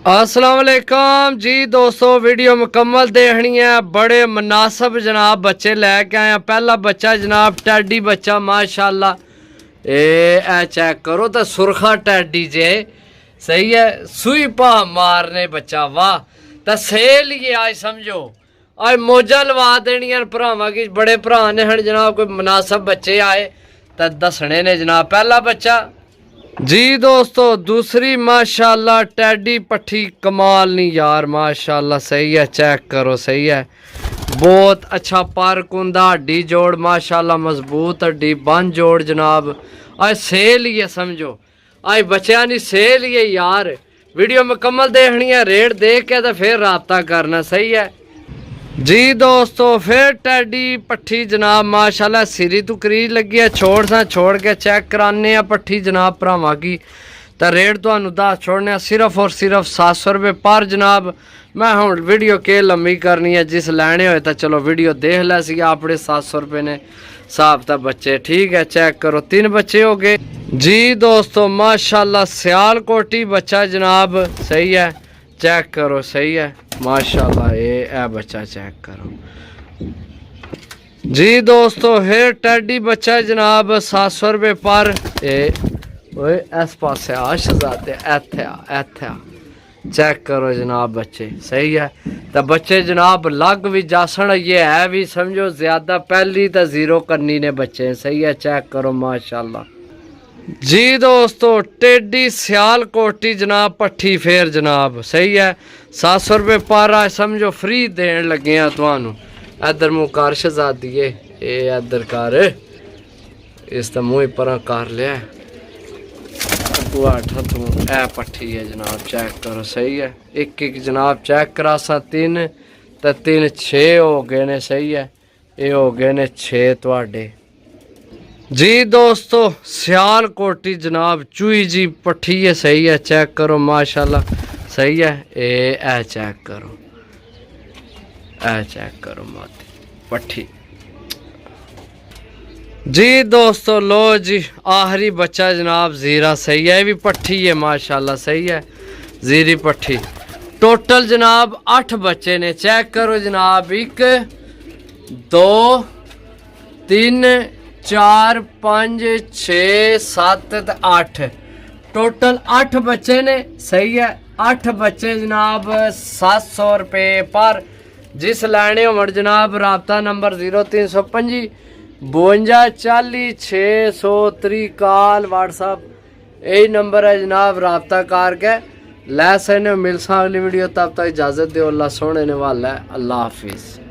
अस्सलाम वालेकुम जी दोस्तों, वीडियो मुकम्मल देखनी है। बड़े मुनासिब जनाब बच्चे लैके आए। पहला बच्चा जनाब टैडी बच्चा माशाल्लाह। ए चेक करो तो सुरखा टैडी जे सही है, सुई पा मारने बच्चा वाह। तो सेल ही आज समझो आज मौजा लवा देनियां भरावां की। बड़े भरा ने हन जनाब, कोई मुनासिब बच्चे आए तो दसने ने जनाब। पहला बच्चा जी दोस्तों, दूसरी माशाल्लाह टैडी पट्ठी कमाल नहीं यार माशाल्लाह। सही है, चेक करो सही है, बहुत अच्छा पर कुंदा हड्डी जोड़ माशाल्लाह, मजबूत हड्डी बन जोड़ जनाब। आज सेल ही है समझो, आज बच्चा नहीं सेल ही है यार। वीडियो मुकम्मल देखनी है, रेट देख के तो फिर रब्ता करना। सही है जी दोस्तों, फिर टैडी पट्ठी जनाब माशाल्लाह सिरी तू करीज लगी है। छोड़ के चेक कराने पट्ठी जनाब भरावां की। तो रेट तो दस छोड़ने सिर्फ और सिर्फ 700 रुपये पर जनाब। मैं हूँ वीडियो के लम्बी करनी है, जिस लैने होए तो चलो वीडियो देख लै सी। अपने 700 रुपये ने हिसाब था बच्चे। ठीक है, चेक करो 3 बच्चे हो गए जी दोस्तों माशाल्लाह। सियालकोटी बच्चा जनाब सही है, चेक करो सही है माशाल्लाह। ये बच्चा चेक करो जी दोस्तों। फिर टैडी बच्चा जनाब 700 रुपये पर। ओए इस पास आ शहजादे, इत्थे आ चेक करो जनाब बच्चे सही है। तो बच्चे जनाब लग भी जासन, ये है भी समझो ज़्यादा पहली तो ज़ीरो करनी ने बच्चे। सही है, चेक करो माशाल्लाह जी दोस्तों। टेडी सियालकोटी जनाब पट्ठी फेर जनाब सही है, 700 रुपये पर आज समझो फ्री देन लगे हैं तुहानू। इधर मुँह कर शहजादिए, ये इधर कर, इस तो मुँह पर कर लिया तू। ए पट्ठी है जनाब, चेक करो सही है। एक जनाब चेक करा सा 3 तो 3 6 हो गए ने। सही है, ये हो गए ने 6 तुहाडे जी दोस्तों। सियालकोटी जनाब चूई जी पट्ठी है सही है, चेक करो माशाल्लाह सही है। ए चेक करो, ए चेक करो माती पट्ठी जी दोस्तों। लो जी आखिरी बच्चा जनाब जीरा सही है, ये भी पट्ठी है माशाल्लाह सही है, जीरी पट्ठी। टोटल जनाब 8 बच्चे ने, चेक करो जनाब 1 2 3 4 5 6 7 8 टोटल 8 बच्चे ने। सही है, 8 बच्चे जनाब 700 रुपये पर। जिस लैने हो जनाब राबता नंबर 0325 52 40 603 कॉल व्हाट्सअप यही नंबर है जनाब। राबता करके लै सकने। मिल सा अगली वीडियो, तब तक इजाज़त दो। अल्लाह सोने ने वाला है। अल्लाह हाफिज़।